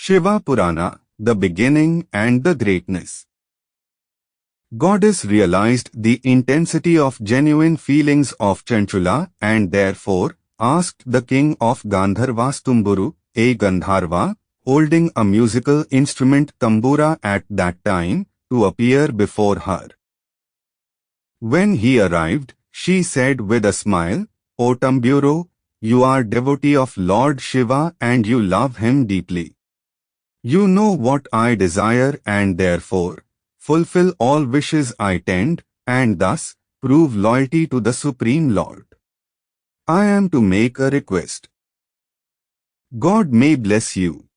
Shiva Purana, the beginning and the greatness. Goddess realized the intensity of genuine feelings of Chanchula and therefore asked the king of Gandharvas Tumburu, a Gandharva, holding a musical instrument tambura at that time, to appear before her. When he arrived, she said with a smile, "O Tamburo, you are devotee of Lord Shiva and you love him deeply. You know what I desire and therefore fulfill all wishes I tend and thus prove loyalty to the Supreme Lord. I am to make a request. God may bless you.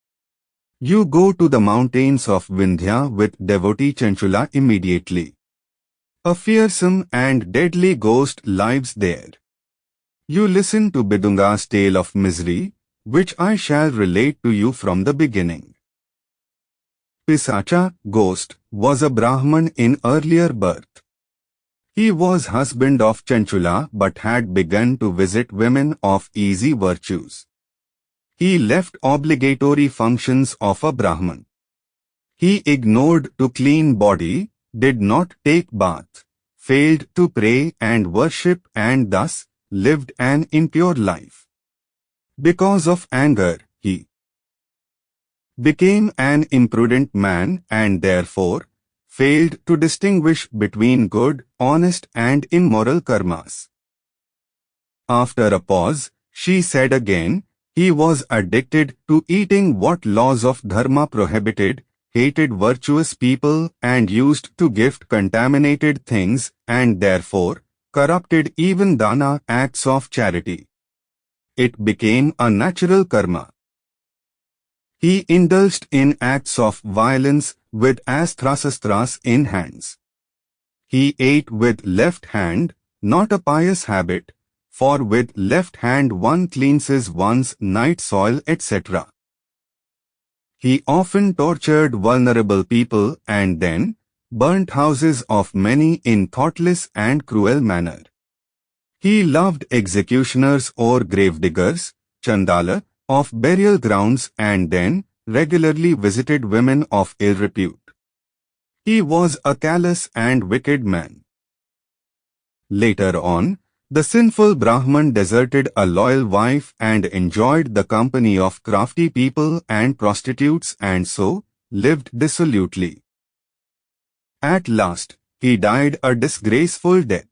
You go to the mountains of Vindhya with devotee Chanchula immediately. A fearsome and deadly ghost lives there. You listen to Bidunga's tale of misery, which I shall relate to you from the beginning. Pisacha, ghost, was a Brahman in earlier birth. He was husband of Chanchula but had begun to visit women of easy virtues. He left obligatory functions of a Brahman. He ignored to clean body, did not take bath, failed to pray and worship and thus lived an impure life. Because of anger, he became an imprudent man and therefore failed to distinguish between good, honest and immoral karmas. After a pause, she said again, he was addicted to eating what laws of dharma prohibited, hated virtuous people and used to gift contaminated things and therefore corrupted even dana acts of charity. It became a natural karma. He indulged in acts of violence with astrasastras in hands. He ate with left hand, not a pious habit, for with left hand one cleanses one's night soil etc. He often tortured vulnerable people and then burnt houses of many in thoughtless and cruel manner. He loved executioners or gravediggers, chandala, of burial grounds and then regularly visited women of ill repute. He was a callous and wicked man. Later on, the sinful Brahman deserted a loyal wife and enjoyed the company of crafty people and prostitutes and so lived dissolutely. At last, he died a disgraceful death.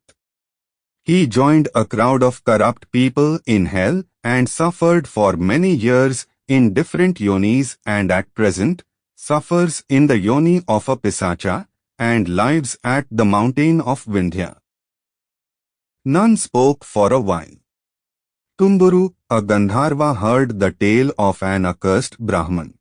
He joined a crowd of corrupt people in hell and suffered for many years in different yonis and at present suffers in the yoni of a Pisacha and lives at the mountain of Vindhya. None spoke for a while. Tumburu, a Gandharva, heard the tale of an accursed Brahman.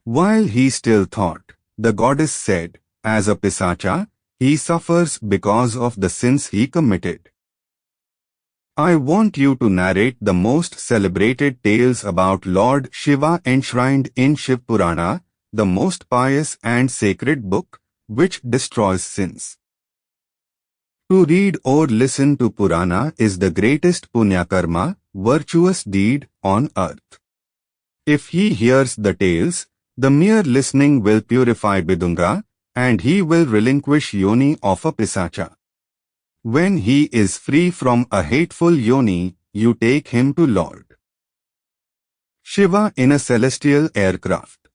While he still thought, the goddess said, as a Pisacha, he suffers because of the sins he committed. I want you to narrate the most celebrated tales about Lord Shiva enshrined in Shiv Purana, the most pious and sacred book, which destroys sins. To read or listen to Purana is the greatest punya karma, virtuous deed, on earth. If he hears the tales, the mere listening will purify Bidunga, and he will relinquish yoni of a Pisacha. When he is free from a hateful yoni, you take him to Lord Shiva in a celestial aircraft.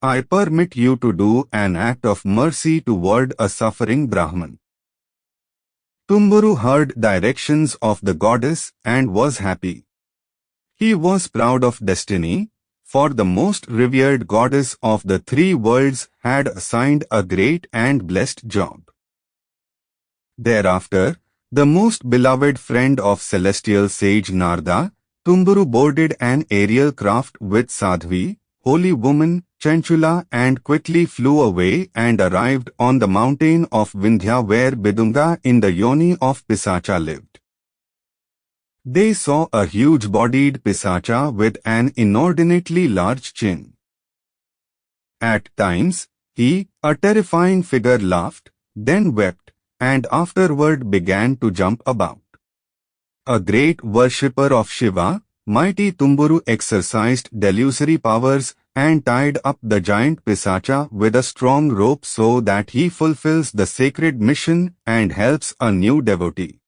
I permit you to do an act of mercy toward a suffering Brahman. Tumburu heard directions of the goddess and was happy. He was proud of destiny, for the most revered goddess of the three worlds had assigned a great and blessed job. Thereafter, the most beloved friend of celestial sage Narada, Tumburu boarded an aerial craft with Sadhvi, holy woman, Chanchula and quickly flew away and arrived on the mountain of Vindhya where Bidunga in the yoni of Pisacha lived. They saw a huge-bodied Pisacha with an inordinately large chin. At times, he, a terrifying figure, laughed, then wept, and afterward began to jump about. A great worshipper of Shiva, mighty Tumburu exercised delusory powers and tied up the giant Pisacha with a strong rope so that he fulfills the sacred mission and helps a new devotee.